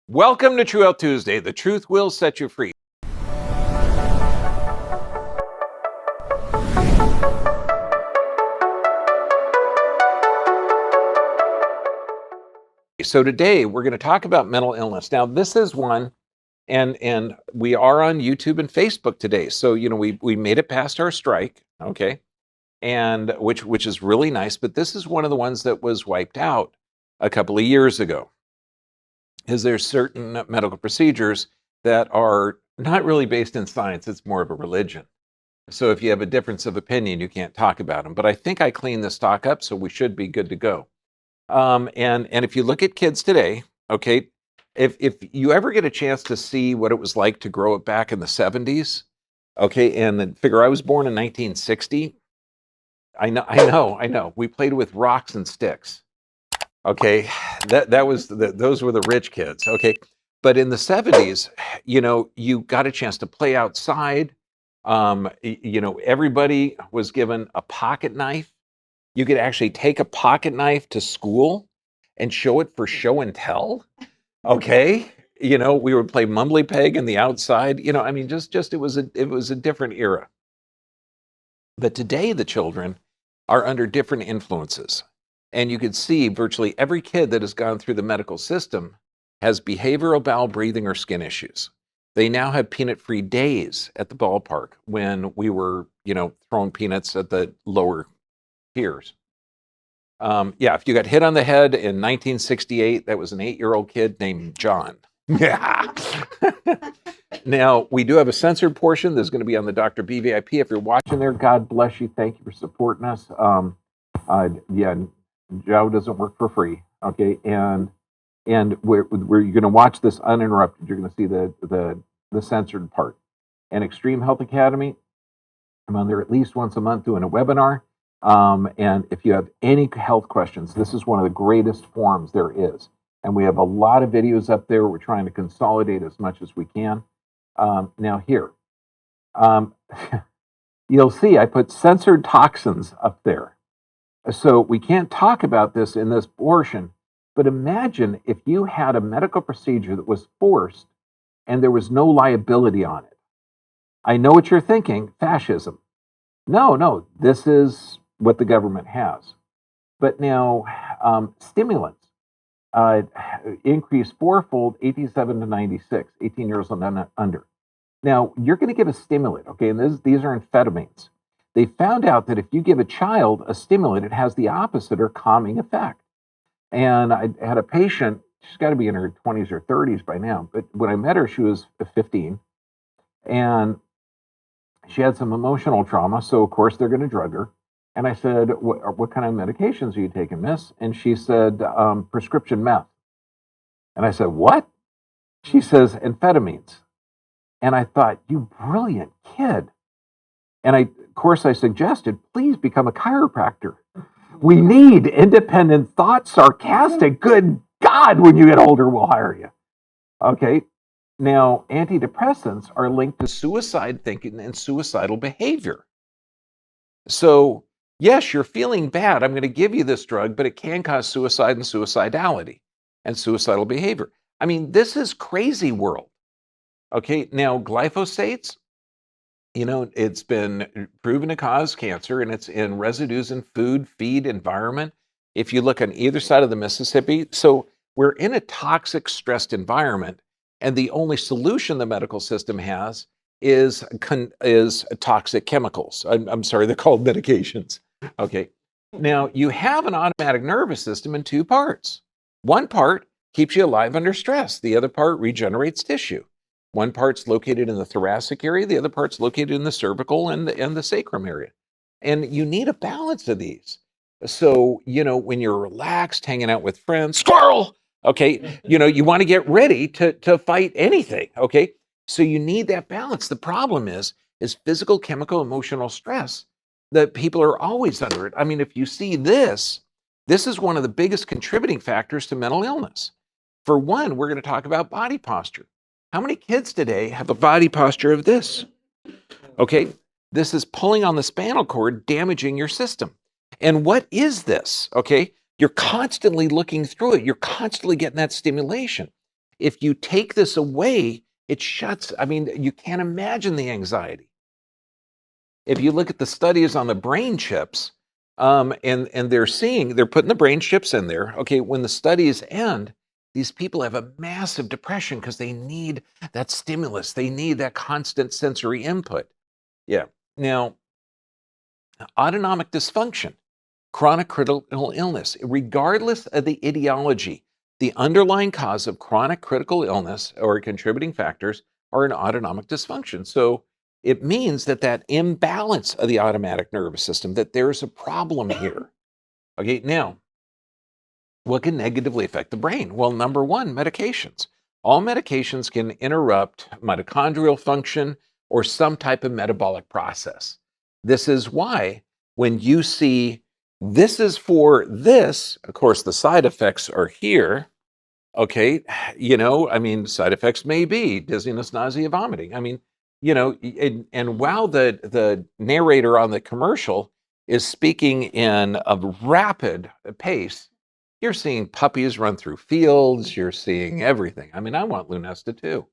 Welcome to True Health Tuesday. The truth will set you free. So today we're going to talk about mental illness. Now this is one, and we are on YouTube and Facebook today. So we made it past our strike, okay, and which is really nice. But this is one of the ones that was wiped out a couple of years ago. Is there's certain medical procedures that are not really based in science, it's more of a religion. So if you have a difference of opinion, you can't talk about them. But I think I cleaned this talk up, so we should be good to go. And if you look at kids today, okay, if you ever get a chance to see what it was like to grow up back in the 70s, okay, and then figure I was born in 1960. I know. We played with rocks and sticks. Okay, those were the rich kids. Okay, but in the 70s, you got a chance to play outside. Everybody was given a pocket knife. You could actually take a pocket knife to school and show it for show and tell. Okay, we would play mumbly peg in the outside. It was a different era. But today the children are under different influences. And you could see virtually every kid that has gone through the medical system has behavioral, bowel, breathing, or skin issues. They now have peanut-free days at the ballpark when we were, throwing peanuts at the lower tiers. If you got hit on the head in 1968, that was an 8-year-old kid named John. Yeah. Now, we do have a censored portion that's going to be on the Dr. B VIP. If you're watching there, God bless you. Thank you for supporting us. Joe doesn't work for free, okay? And we're going to watch this uninterrupted. You're going to see the censored part. And Extreme Health Academy, I'm on there at least once a month doing a webinar. And if you have any health questions, this is one of the greatest forums there is. And we have a lot of videos up there. We're trying to consolidate as much as we can. Now here, you'll see I put censored toxins up there. So we can't talk about this in this portion, but imagine if you had a medical procedure that was forced and there was no liability on it. I know what you're thinking, fascism. No, this is what the government has. But now, stimulants increase fourfold, 87 to 96, 18 years and under. Now, you're going to give a stimulant, okay, and these are amphetamines. They found out that if you give a child a stimulant, it has the opposite or calming effect. And I had a patient, she's got to be in her 20s or 30s by now, but when I met her, she was 15. And she had some emotional trauma, so of course they're going to drug her. And I said, what kind of medications are you taking, miss? And she said, prescription meth. And I said, what? She says, amphetamines. And I thought, you brilliant kid. And of course, I suggested, please become a chiropractor. We need independent thought, sarcastic. Good God, when you get older, we'll hire you. Okay. Now, antidepressants are linked to suicide thinking and suicidal behavior. So, yes, you're feeling bad. I'm going to give you this drug, but it can cause suicide and suicidality and suicidal behavior. I mean, this is crazy world. Okay. Now, glyphosates, it's been proven to cause cancer, and it's in residues in food, feed, environment. If you look on either side of the Mississippi, so we're in a toxic, stressed environment, and the only solution the medical system has is toxic chemicals. I'm sorry, they're called medications. Okay. Now, you have an automatic nervous system in two parts. One part keeps you alive under stress. The other part regenerates tissue. One part's located in the thoracic area, the other part's located in the cervical and the sacrum area. And you need a balance of these. So, when you're relaxed, hanging out with friends, squirrel, okay, you want to get ready to fight anything, okay? So you need that balance. The problem is physical, chemical, emotional stress that people are always under it. I mean, if you see this is one of the biggest contributing factors to mental illness. For one, we're going to talk about body posture. How many kids today have a body posture of this? Okay, this is pulling on the spinal cord, damaging your system. And what is this? Okay, you're constantly looking through it. You're constantly getting that stimulation. If you take this away, it shuts, I mean, you can't imagine the anxiety. If you look at the studies on the brain chips, and they're putting the brain chips in there. Okay, when the studies end, these people have a massive depression because they need that stimulus. They need that constant sensory input. Yeah. Now, autonomic dysfunction, chronic critical illness, regardless of the etiology, the underlying cause of chronic critical illness or contributing factors are an autonomic dysfunction. So it means that that imbalance of the automatic nervous system, that there's a problem here. Okay, now, what can negatively affect the brain? Well, number one, medications. All medications can interrupt mitochondrial function or some type of metabolic process. This is why when you see this is for this, of course, the side effects are here. Okay, I mean, side effects may be dizziness, nausea, vomiting. I mean, and while the narrator on the commercial is speaking in a rapid pace, you're seeing puppies run through fields, you're seeing everything. I mean, I want Lunesta too.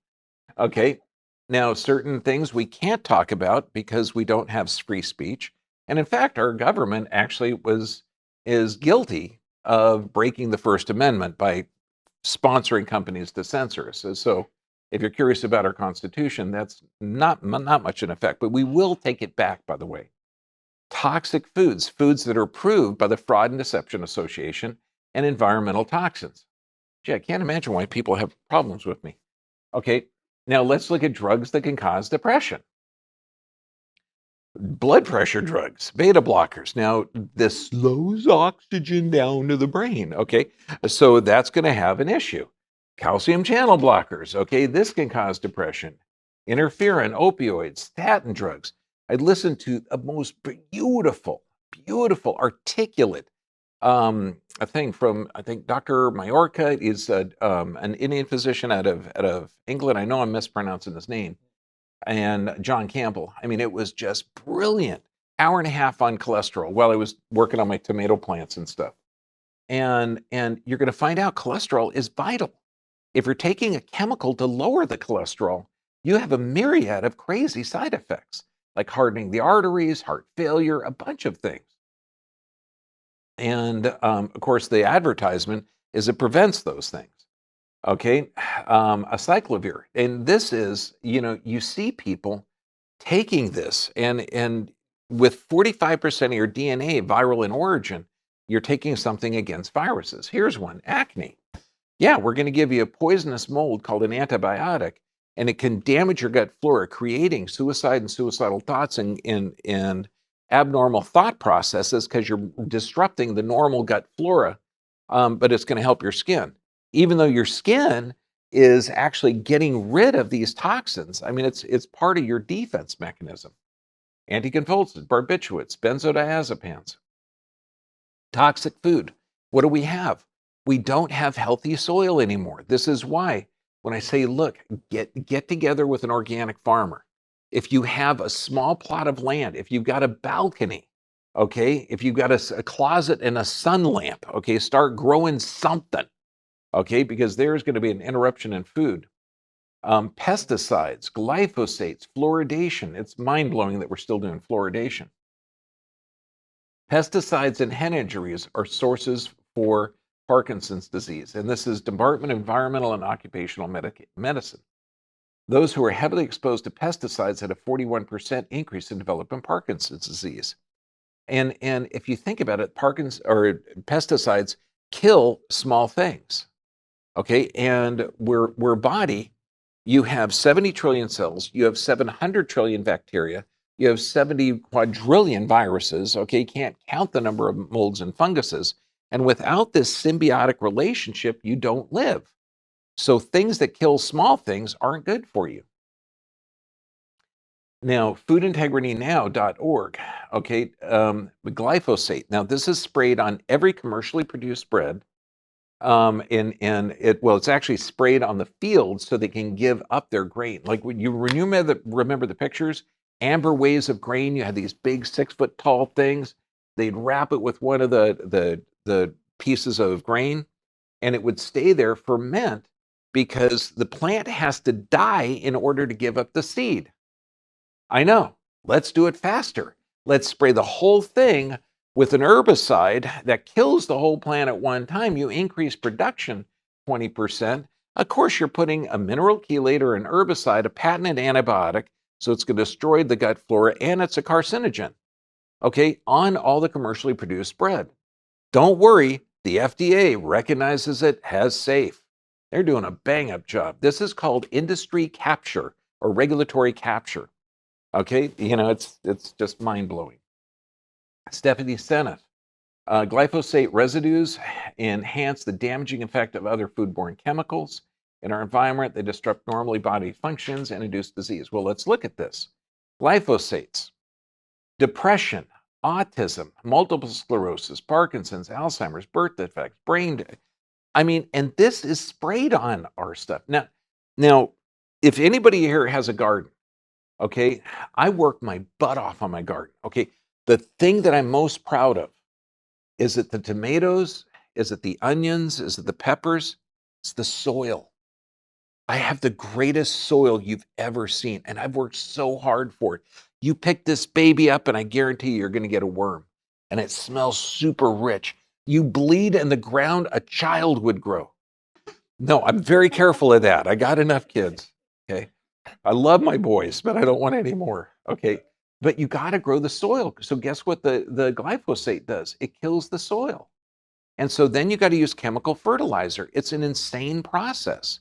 Okay. Now, certain things we can't talk about because we don't have free speech. And in fact, our government actually is guilty of breaking the First Amendment by sponsoring companies to censor us. So if you're curious about our Constitution, that's not much in effect, but we will take it back, by the way. Toxic foods, foods that are approved by the Fraud and Deception Association, and environmental toxins. Gee, I can't imagine why people have problems with me. Okay, now let's look at drugs that can cause depression. Blood pressure drugs, beta blockers. Now, this slows oxygen down to the brain. Okay, so that's going to have an issue. Calcium channel blockers. Okay, this can cause depression. Interferon, opioids, statin drugs. I listened to a most beautiful, articulate a thing from, I think, Dr. Majorca is an Indian physician out of England. I know I'm mispronouncing his name. And John Campbell. I mean, it was just brilliant. Hour and a half on cholesterol while I was working on my tomato plants and stuff. And you're going to find out cholesterol is vital. If you're taking a chemical to lower the cholesterol, you have a myriad of crazy side effects, like hardening the arteries, heart failure, a bunch of things. And of course, the advertisement is it prevents those things. Okay, acyclovir, and this is, you see people taking this, and with 45% of your DNA viral in origin, you're taking something against viruses. Here's one: acne. Yeah, we're going to give you a poisonous mold called an antibiotic, and it can damage your gut flora, creating suicide and suicidal thoughts and abnormal thought processes because you're disrupting the normal gut flora. But it's going to help your skin, even though your skin is actually getting rid of these toxins. I mean, it's part of your defense mechanism. Anticonvulsants, barbiturates, benzodiazepines, toxic food. What do we have? We don't have healthy soil anymore. This is why when I say, look, get together with an organic farmer. If you have a small plot of land, if you've got a balcony, okay, if you've got a closet and a sun lamp, okay, start growing something, okay, because there's going to be an interruption in food. Pesticides, glyphosates, fluoridation. It's mind-blowing that we're still doing fluoridation. Pesticides and head injuries are sources for Parkinson's disease, and this is Department of Environmental and Occupational Medicine. Those who are heavily exposed to pesticides had a 41% increase in developing Parkinson's disease. And if you think about it, pesticides kill small things. Okay, and we're body. You have 70 trillion cells. You have 700 trillion bacteria. You have 70 quadrillion viruses. Okay, you can't count the number of molds and funguses. And without this symbiotic relationship, you don't live. So things that kill small things aren't good for you. Now, foodintegritynow.org, okay, glyphosate. Now, this is sprayed on every commercially produced bread. It's actually sprayed on the field so they can give up their grain. Like when you remember the pictures, amber waves of grain, you had these big 6-foot tall things. They'd wrap it with one of the pieces of grain, and it would stay there, ferment, because the plant has to die in order to give up the seed. I know. Let's do it faster. Let's spray the whole thing with an herbicide that kills the whole plant at one time. You increase production 20%. Of course, you're putting a mineral chelator, an herbicide, a patented antibiotic, so it's going to destroy the gut flora, and it's a carcinogen, okay, on all the commercially produced bread. Don't worry, the FDA recognizes it as safe. They're doing a bang-up job. This is called industry capture or regulatory capture. Okay, it's just mind-blowing. Stephanie Seneff, glyphosate residues enhance the damaging effect of other foodborne chemicals in our environment. They disrupt normally body functions and induce disease. Well, let's look at this. Glyphosates, depression, autism, multiple sclerosis, Parkinson's, Alzheimer's, birth defects, and this is sprayed on our stuff. Now, if anybody here has a garden, okay, I work my butt off on my garden. Okay, the thing that I'm most proud of, is it the tomatoes? Is it the onions? Is it the peppers? It's the soil. I have the greatest soil you've ever seen, and I've worked so hard for it. You pick this baby up, and I guarantee you're going to get a worm, and it smells super rich. You bleed in the ground, a child would grow. No, I'm very careful of that. I got enough kids, okay? I love my boys, but I don't want any more, okay? But you got to grow the soil. So guess what the glyphosate does? It kills the soil. And so then you got to use chemical fertilizer. It's an insane process.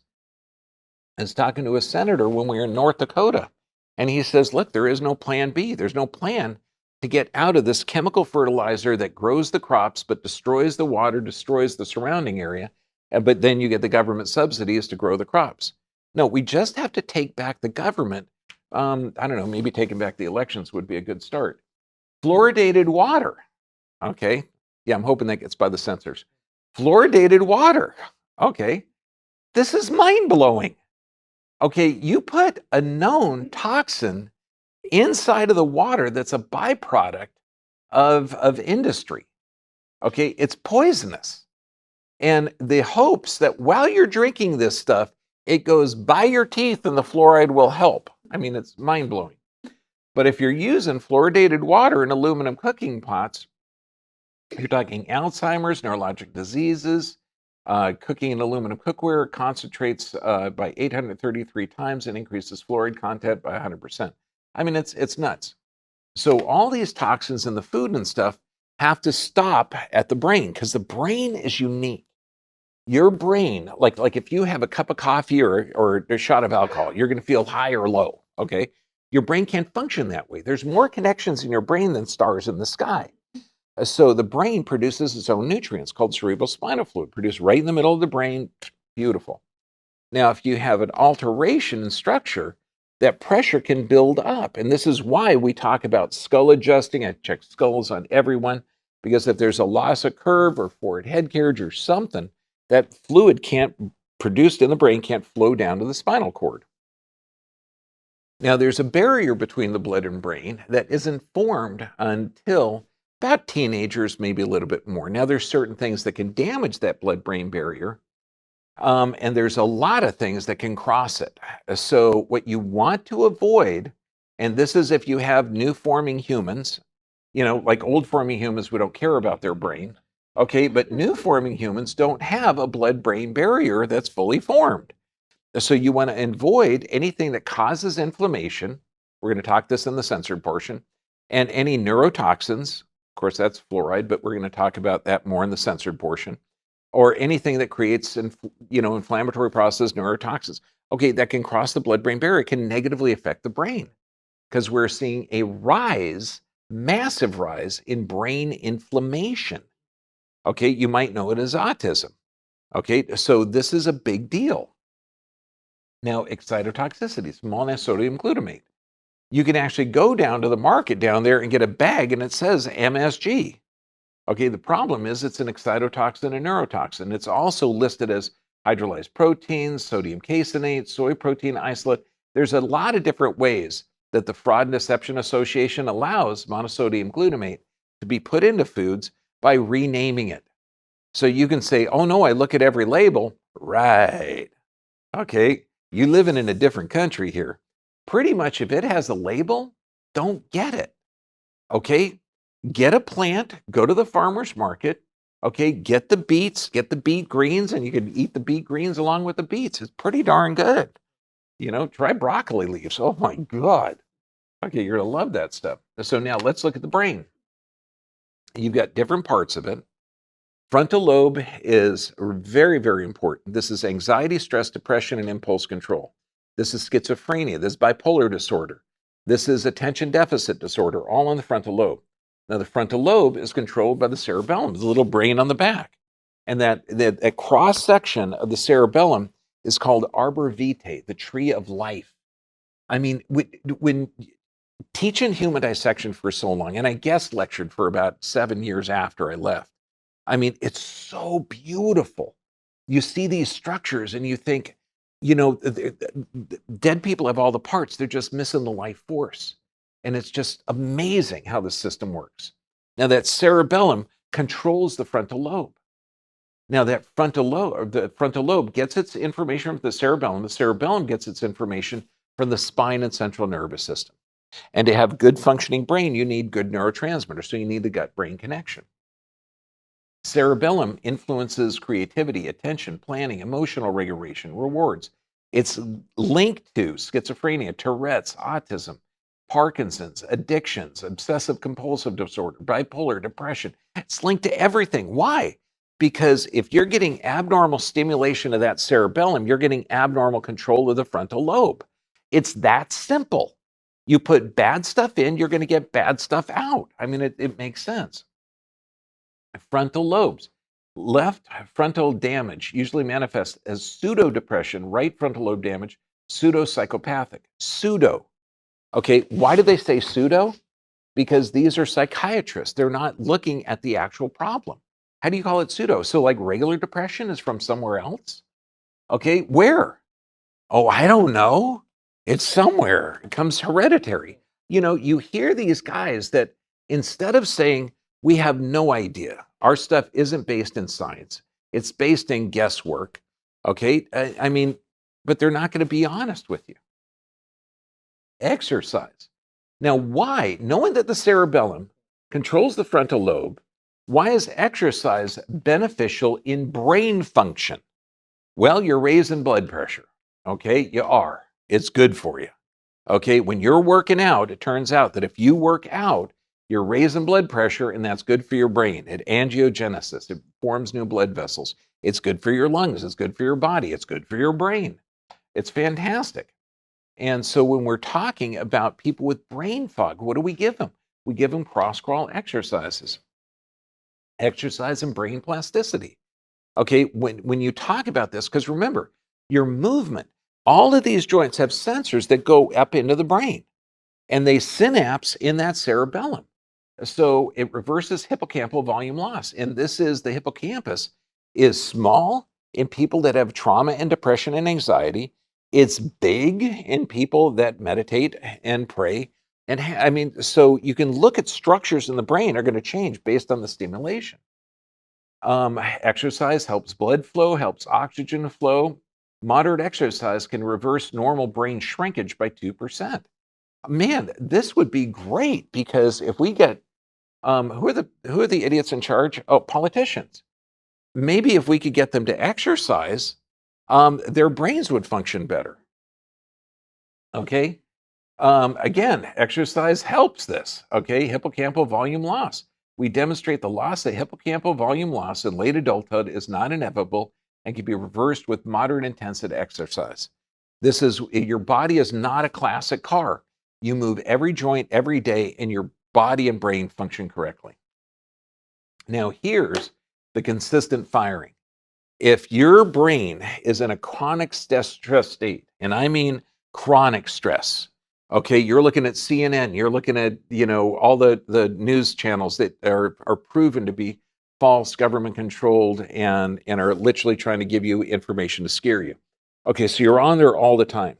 I was talking to a senator when we were in North Dakota, and he says, look, there is no plan B. There's no plan to get out of this chemical fertilizer that grows the crops but destroys the water, destroys the surrounding area, but then you get the government subsidies to grow the crops. No, we just have to take back the government. I don't know, maybe taking back the elections would be a good start. Fluoridated water. Okay. Yeah, I'm hoping that gets by the censors. Fluoridated water. Okay. This is mind-blowing. Okay, you put a known toxin inside of the water that's a byproduct of industry. Okay, it's poisonous. And the hopes that while you're drinking this stuff, it goes by your teeth and the fluoride will help. I mean, it's mind-blowing. But if you're using fluoridated water in aluminum cooking pots, you're talking Alzheimer's, neurologic diseases, cooking in aluminum cookware concentrates by 833 times and increases fluoride content by 100%. I mean, it's nuts. So all these toxins in the food and stuff have to stop at the brain because the brain is unique. Your brain, like if you have a cup of coffee or a shot of alcohol, you're going to feel high or low, okay? Your brain can't function that way. There's more connections in your brain than stars in the sky. So the brain produces its own nutrients called cerebrospinal fluid, produced right in the middle of the brain. Beautiful. Now, if you have an alteration in structure, that pressure can build up. And this is why we talk about skull adjusting. I check skulls on everyone, because if there's a loss of curve or forward head carriage or something, that fluid produced in the brain can't flow down to the spinal cord. Now, there's a barrier between the blood and brain that isn't formed until about teenagers, maybe a little bit more. Now, there's certain things that can damage that blood-brain barrier, and there's a lot of things that can cross it. So what you want to avoid, and this is if you have new forming humans, like old forming humans, we don't care about their brain, okay? But new forming humans don't have a blood-brain barrier that's fully formed. So you want to avoid anything that causes inflammation. We're going to talk this in the censored portion, and any neurotoxins. Of course, that's fluoride, but we're going to talk about that more in the censored portion. Or anything that creates, inflammatory process, neurotoxins. Okay, that can cross the blood-brain barrier. It can negatively affect the brain because we're seeing a massive rise in brain inflammation. Okay, you might know it as autism. Okay, so this is a big deal. Now, excitotoxicity, monosodium glutamate. You can actually go down to the market down there and get a bag and it says MSG. Okay, the problem is it's an excitotoxin and neurotoxin. It's also listed as hydrolyzed proteins, sodium caseinate, soy protein isolate. There's a lot of different ways that the Fraud and Deception Association allows monosodium glutamate to be put into foods by renaming it. So you can say, oh no, I look at every label. Right. Okay, you living in a different country here. Pretty much if it has a label, don't get it. Okay, get a plant, go to the farmer's market. Okay, get the beets, get the beet greens, and you can eat the beet greens along with the beets. It's pretty darn good. Try broccoli leaves. Oh my God. Okay, you're gonna love that stuff. So now let's look at the brain. You've got different parts of it. Frontal lobe is very, very important. This is anxiety, stress, depression, and impulse control. This is schizophrenia. This is bipolar disorder. This is attention deficit disorder, all on the frontal lobe. Now, the frontal lobe is controlled by the cerebellum, the little brain on the back. And that cross section of the cerebellum is called arbor vitae, the tree of life. I mean, when teaching human dissection for so long, and I guest lectured for about 7 years after I left. I mean, it's so beautiful. You see these structures and you think, dead people have all the parts, they're just missing the life force. And it's just amazing how the system works. Now, that cerebellum controls the frontal lobe. Now, the frontal lobe gets its information from the cerebellum. The cerebellum gets its information from the spine and central nervous system. And to have good functioning brain, you need good neurotransmitters. So you need the gut-brain connection. Cerebellum influences creativity, attention, planning, emotional regulation, rewards. It's linked to schizophrenia, Tourette's, autism, Parkinson's, addictions, obsessive compulsive disorder, bipolar, depression. It's linked to everything. Why? Because if you're getting abnormal stimulation of that cerebellum, you're getting abnormal control of the frontal lobe. It's that simple. You put bad stuff in, you're going to get bad stuff out. I mean, it makes sense. Frontal lobes. Left frontal damage usually manifests as pseudo depression, right frontal lobe damage, pseudo psychopathic. Pseudo. Okay, why do they say pseudo? Because these are psychiatrists. They're not looking at the actual problem. How do you call it pseudo? So, like regular depression is from somewhere else? Okay, where? Oh, I don't know. It's somewhere. It comes hereditary. You hear these guys that instead of saying, we have no idea, our stuff isn't based in science, it's based in guesswork. Okay. I mean, but they're not going to be honest with you. Exercise. Now, why? Knowing that the cerebellum controls the frontal lobe, why is exercise beneficial in brain function? Well, you're raising blood pressure. Okay, you are. It's good for you. Okay, when you're working out, it turns out that if you work out, you're raising blood pressure, and that's good for your brain. It angiogenesis, it forms new blood vessels. It's good for your lungs, it's good for your body, it's good for your brain. It's fantastic. And so when we're talking about people with brain fog, what do we give them? We give them cross-crawl exercises, exercise and brain plasticity. Okay, when you talk about this, because remember, your movement, all of these joints have sensors that go up into the brain, and they synapse in that cerebellum. So it reverses hippocampal volume loss. And the hippocampus is small in people that have trauma and depression and anxiety. It's big in people that meditate and pray. And I mean, so you can look at structures in the brain are going to change based on the stimulation. Exercise helps blood flow, helps oxygen flow. Moderate exercise can reverse normal brain shrinkage by 2%. Man, this would be great because if we get who are the idiots in charge? Oh, politicians. Maybe if we could get them to exercise, their brains would function better. Okay. Again, exercise helps this. Okay, hippocampal volume loss. We demonstrate the loss of hippocampal volume loss in late adulthood is not inevitable and can be reversed with moderate intensity exercise. Your body is not a classic car. You move every joint every day, and your body and brain function correctly. Now, here's the consistent firing. If your brain is in a chronic stress state, and I mean chronic stress, okay, you're looking at CNN, you're looking at, all the news channels that are proven to be false, government controlled, and are literally trying to give you information to scare you. Okay, so you're on there all the time.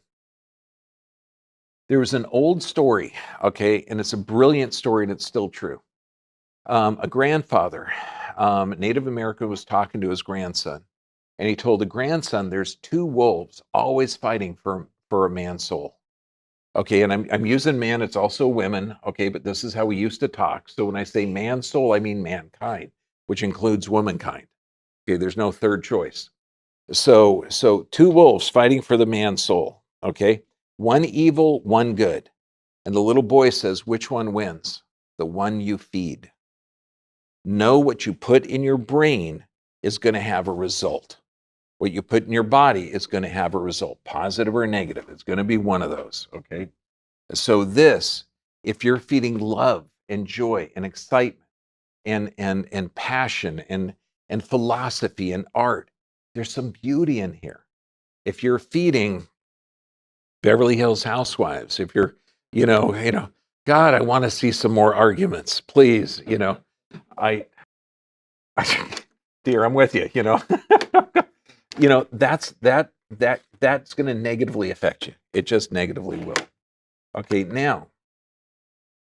There was an old story, okay, and it's a brilliant story and it's still true. A grandfather, Native American, was talking to his grandson. And he told the grandson, there's two wolves always fighting for a man's soul. Okay, and I'm using man, it's also women, okay, but this is how we used to talk. So when I say man's soul, I mean mankind, which includes womankind. Okay, there's no third choice. So two wolves fighting for the man's soul, okay? One evil, one good. And the little boy says, which one wins? The one you feed. Know what you put in your brain is going to have a result. What you put in your body is going to have a result, positive or negative. It's going to be one of those, okay? So this, if you're feeding love and joy and excitement and passion and philosophy and art, there's some beauty in here. If you're feeding Beverly Hills Housewives, if you're, God, I want to see some more arguments, please, I dear, I'm with you, that's going to negatively affect you. It just negatively will. Okay, now,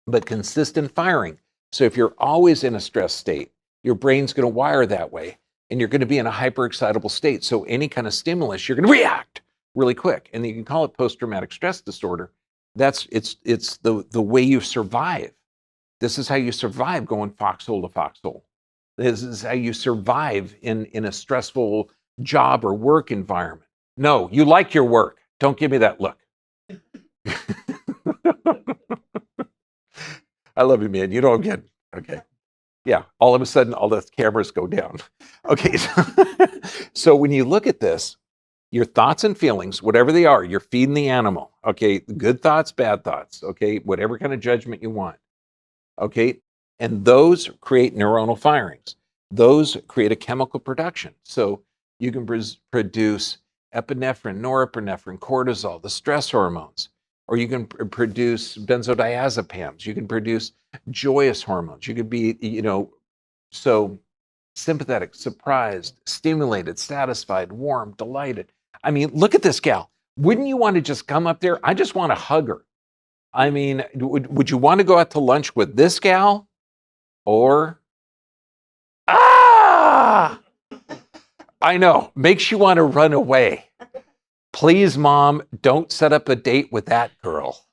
but consistent firing. So if you're always in a stress state, your brain's going to wire that way, and you're going to be in a hyperexcitable state. So any kind of stimulus, you're going to react really quick, and you can call it post-traumatic stress disorder. It's the way you survive. This is how you survive going foxhole to foxhole. This is how you survive in a stressful job or work environment. No, you like your work. Don't give me that look. I love you, man. You don't get okay. Yeah, all of a sudden, all the cameras go down. Okay, so when you look at this, your thoughts and feelings, whatever they are, you're feeding the animal. Okay, good thoughts, bad thoughts. Okay, whatever kind of judgment you want. Okay, and those create neuronal firings. Those create a chemical production. So you can produce epinephrine, norepinephrine, cortisol, the stress hormones, or you can produce benzodiazepams. You can produce joyous hormones. You could be, so sympathetic, surprised, stimulated, satisfied, warm, delighted. I mean, look at this gal. Wouldn't you want to just come up there? I just want to hug her. I mean, would you want to go out to lunch with this gal? Or, I know, makes you want to run away. Please, mom, don't set up a date with that girl.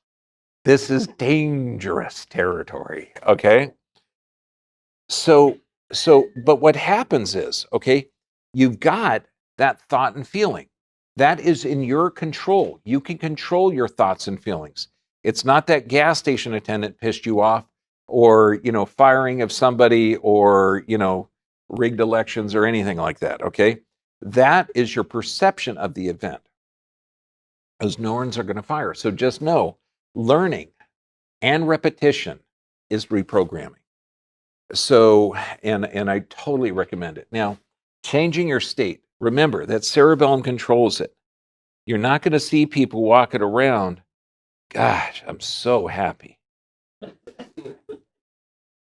This is dangerous territory, okay? So, but what happens is, okay, you've got that thought and feeling. That is in your control. You can control your thoughts and feelings. It's not that gas station attendant pissed you off, or, firing of somebody, or, rigged elections or anything like that, okay? That is your perception of the event. Those neurons are going to fire. So just know, learning and repetition is reprogramming. So, and I totally recommend it. Now, changing your state. Remember that cerebellum controls it. You're not going to see people walking around. Gosh, I'm so happy.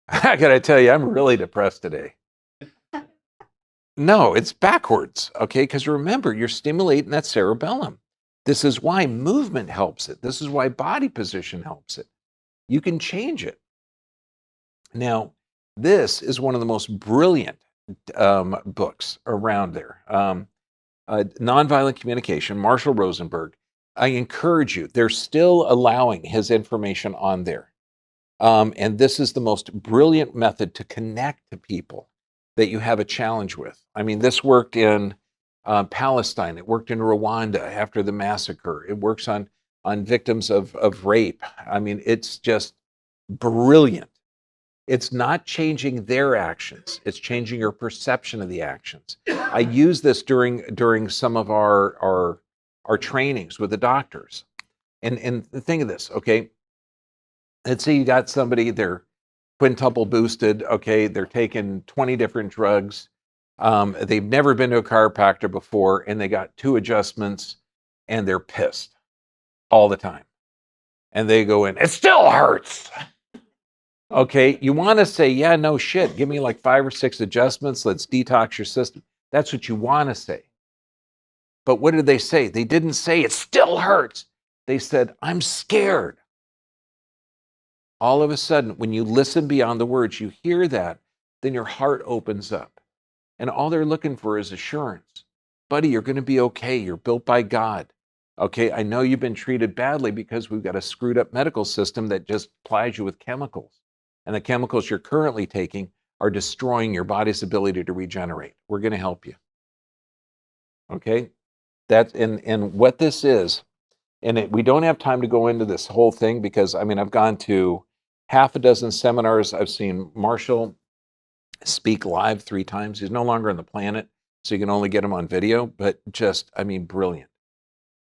I got to tell you, I'm really depressed today. No, it's backwards, okay? Because remember, you're stimulating that cerebellum. This is why movement helps it. This is why body position helps it. You can change it. Now, this is one of the most brilliant books around there. Nonviolent Communication, Marshall Rosenberg. I encourage you, they're still allowing his information on there. And this is the most brilliant method to connect to people that you have a challenge with. I mean, this worked in Palestine. It worked in Rwanda after the massacre. It works on victims of rape. I mean, it's just brilliant. It's not changing their actions. It's changing your perception of the actions. I use this during some of our trainings with the doctors. And think of this, okay? Let's say you got somebody, they're quintuple boosted, okay? They're taking 20 different drugs. They've never been to a chiropractor before, and they got 2 adjustments, and they're pissed all the time. And they go in, it still hurts. Okay, you want to say, yeah, no shit, give me like 5 or 6 adjustments, let's detox your system. That's what you want to say. But what did they say? They didn't say, it still hurts. They said, I'm scared. All of a sudden, when you listen beyond the words, you hear that, then your heart opens up. And all they're looking for is assurance. buddy, you're going to be okay. You're built by God. Okay, I know you've been treated badly because we've got a screwed up medical system that just plies you with chemicals. And the chemicals you're currently taking are destroying your body's ability to regenerate. We're going to help you. Okay, that's and what this is, and we don't have time to go into this whole thing because I mean I've gone to half a dozen seminars. I've seen Marshall speak live 3 times. He's no longer on the planet, so you can only get him on video, but just, I mean, brilliant.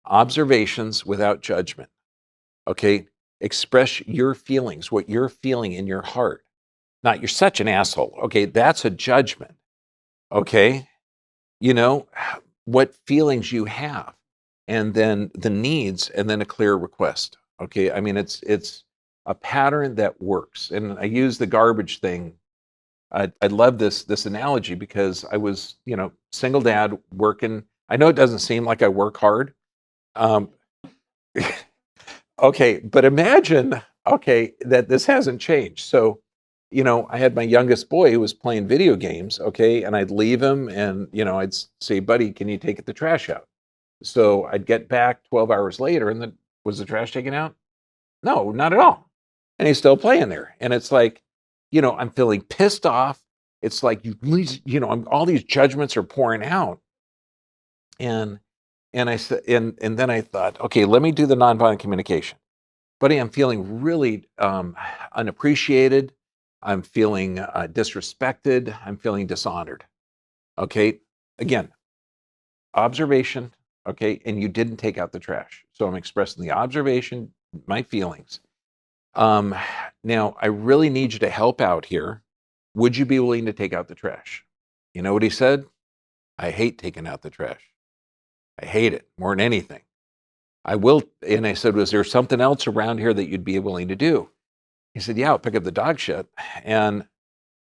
Observations without judgment. Okay, express your feelings, what you're feeling in your heart. Not, you're such an asshole. Okay, that's a judgment. Okay, you know, what feelings you have, and then the needs, and then a clear request. Okay, I mean, it's a pattern that works. And I use the garbage thing. I love this analogy because I was, single dad working. I know it doesn't seem like I work hard. Um, okay, but imagine, okay, that this hasn't changed. So, I had my youngest boy who was playing video games, okay, and I'd leave him and, I'd say, buddy, can you take the trash out? So I'd get back 12 hours later and was the trash taken out? No, not at all. And he's still playing there. And it's like, I'm feeling pissed off. It's like, all these judgments are pouring out. And I said, and then I thought, okay, let me do the nonviolent communication. Buddy, I'm feeling really unappreciated. I'm feeling disrespected. I'm feeling dishonored. Okay. Again, observation. Okay. And you didn't take out the trash. So I'm expressing the observation, my feelings. Now, I really need you to help out here. Would you be willing to take out the trash? You know what he said? I hate taking out the trash. I hate it more than anything. I will. And I said, was there something else around here that you'd be willing to do? He said, yeah, I'll pick up the dog shit. And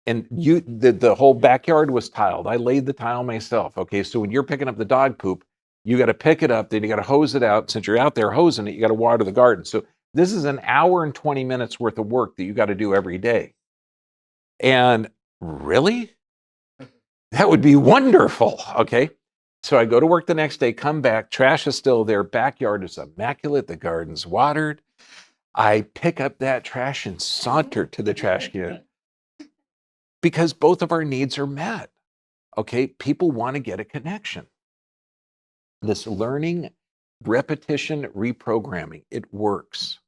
the whole backyard was tiled. I laid the tile myself. Okay. So when you're picking up the dog poop, you got to pick it up, then you got to hose it out. Since you're out there hosing it, you got to water the garden. So this is an hour and 20 minutes worth of work that you got to do every day. And really? That would be wonderful. Okay. So I go to work the next day, come back, trash is still there, backyard is immaculate, the garden's watered. I pick up that trash and saunter to the trash can because both of our needs are met. Okay. People want to get a connection. This learning, repetition, reprogramming, it works.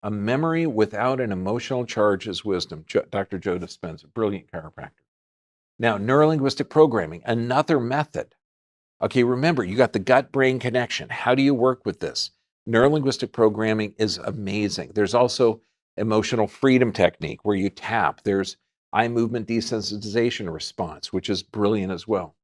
A memory without an emotional charge is wisdom. Dr. Joe Dispenza, brilliant chiropractor. Now, neurolinguistic programming, another method. Okay, remember, you got the gut-brain connection. How do you work with this? Neurolinguistic programming is amazing. There's also emotional freedom technique where you tap. There's eye movement desensitization response, which is brilliant as well.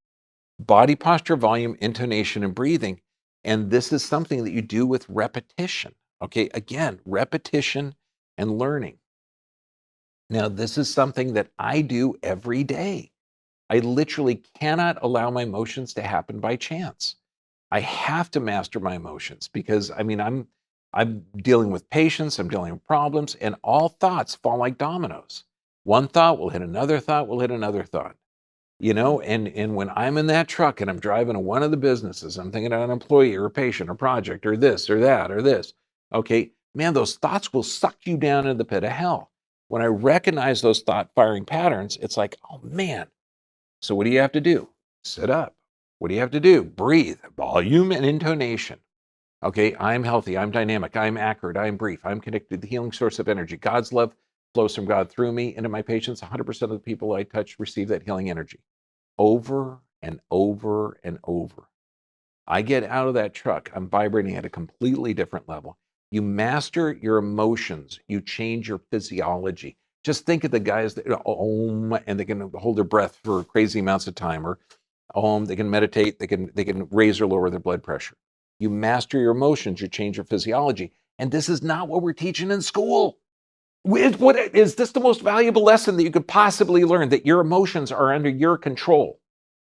Body posture, volume, intonation, and breathing. And this is something that you do with repetition. Okay, again, repetition and learning. Now, this is something that I do every day. I literally cannot allow my emotions to happen by chance. I have to master my emotions because I'm dealing with patients, I'm dealing with problems, and all thoughts fall like dominoes. One thought will hit another thought, will hit another thought. And when I'm in that truck and I'm driving to one of the businesses, I'm thinking about an employee or a patient or project or this or that or this. Okay, man, those thoughts will suck you down into the pit of hell. When I recognize those thought firing patterns, it's like, oh man. So what do you have to do? Sit up. What do you have to do? Breathe, volume and intonation. Okay, I'm healthy, I'm dynamic, I'm accurate, I'm brief, I'm connected to the healing source of energy. God's love flows from God through me into my patients. 100% of the people I touch receive that healing energy. Over and over and over. I get out of that truck, I'm vibrating at a completely different level. You master your emotions, you change your physiology. Just think of the guys that and they can hold their breath for crazy amounts of time, or they can meditate, they can raise or lower their blood pressure. You master your emotions, you change your physiology. And this is not what we're teaching in school. Is this the most valuable lesson that you could possibly learn, that your emotions are under your control?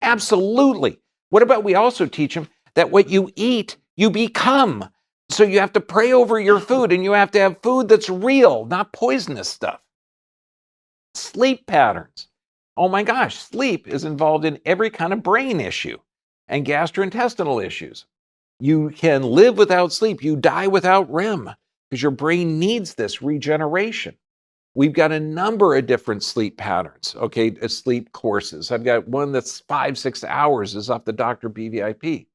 Absolutely. What about we also teach them that what you eat, you become. So you have to pray over your food, and you have to have food that's real, not poisonous stuff. Sleep patterns. Oh my gosh, sleep is involved in every kind of brain issue. and gastrointestinal issues. You can live without sleep. You die without REM because your brain needs this regeneration. We've got a number of different sleep patterns, okay, sleep courses. I've got one that's 5-6 hours is off the Dr. BVIP.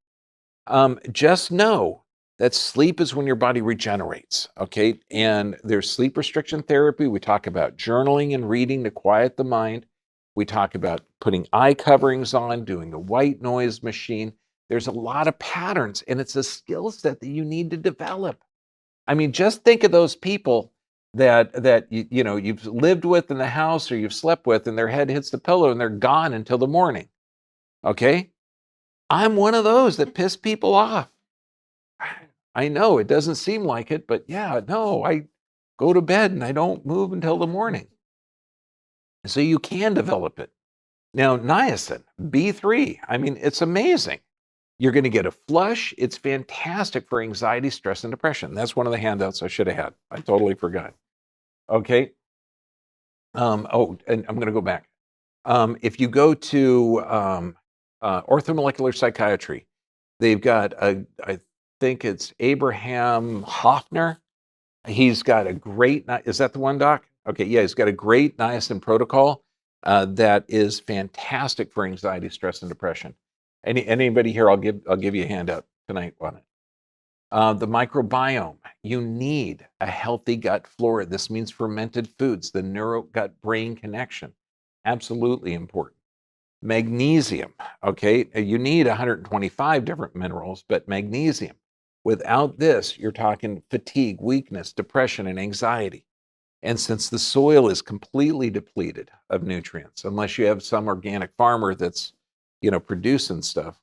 Just know that sleep is when your body regenerates, okay? And there's sleep restriction therapy. We talk about journaling and reading to quiet the mind. We talk about putting eye coverings on, doing the white noise machine. There's a lot of patterns, and it's a skill set that you need to develop. I mean, just think of those people that you've lived with in the house or you've slept with, and their head hits the pillow and they're gone until the morning. Okay? I'm one of those that piss people off. I know it doesn't seem like it, but yeah, no, I go to bed and I don't move until the morning. So you can develop it. Now, niacin, B3, I mean, it's amazing. You're going to get a flush. It's fantastic for anxiety, stress, and depression. That's one of the handouts I should have had. I totally forgot. Okay. And I'm going to go back. If you go to orthomolecular psychiatry, they've got I think it's Abraham Hoffner. He's got a great, is that the one, Doc? Okay, yeah, he's got a great niacin protocol that is fantastic for anxiety, stress, and depression. Anybody here, I'll give you a handout tonight on it. The microbiome, you need a healthy gut flora. This means fermented foods, the neuro-gut-brain connection, absolutely important. Magnesium, okay, you need 125 different minerals, but magnesium. Without this, you're talking fatigue, weakness, depression, and anxiety. And since the soil is completely depleted of nutrients, unless you have some organic farmer that's, producing stuff.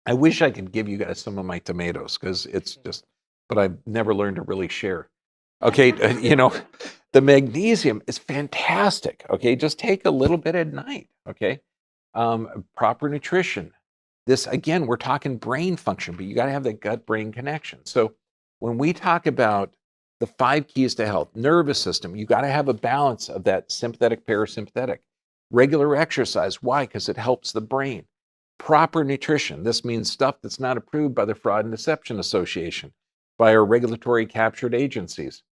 I wish I could give you guys some of my tomatoes because it's just, but I've never learned to really share. Okay, the magnesium is fantastic. Okay, just take a little bit at night. Okay, proper nutrition. This again, we're talking brain function, but you got to have that gut-brain connection. So when we talk about the 5 keys to health, nervous system, you got to have a balance of that sympathetic, parasympathetic. Regular exercise. Why? Because it helps the brain. Proper nutrition. This means stuff that's not approved by the Fraud and Deception Association, by our regulatory captured agencies.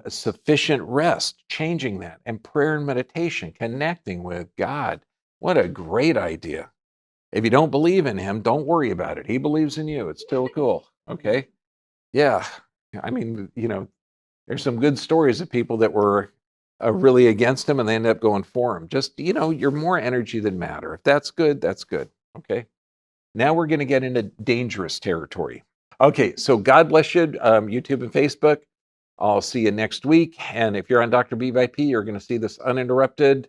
Sufficient rest, changing that, and prayer and meditation, connecting with God. What a great idea. If you don't believe in him, don't worry about it. He believes in you. It's still cool. Okay. Yeah. I mean, there's some good stories of people that were really against him and they ended up going for him. Just, you're more energy than matter. If that's good, that's good. Okay. Now we're going to get into dangerous territory. Okay. So God bless you, YouTube and Facebook. I'll see you next week. And if you're on Dr. BVIP, you're going to see this uninterrupted.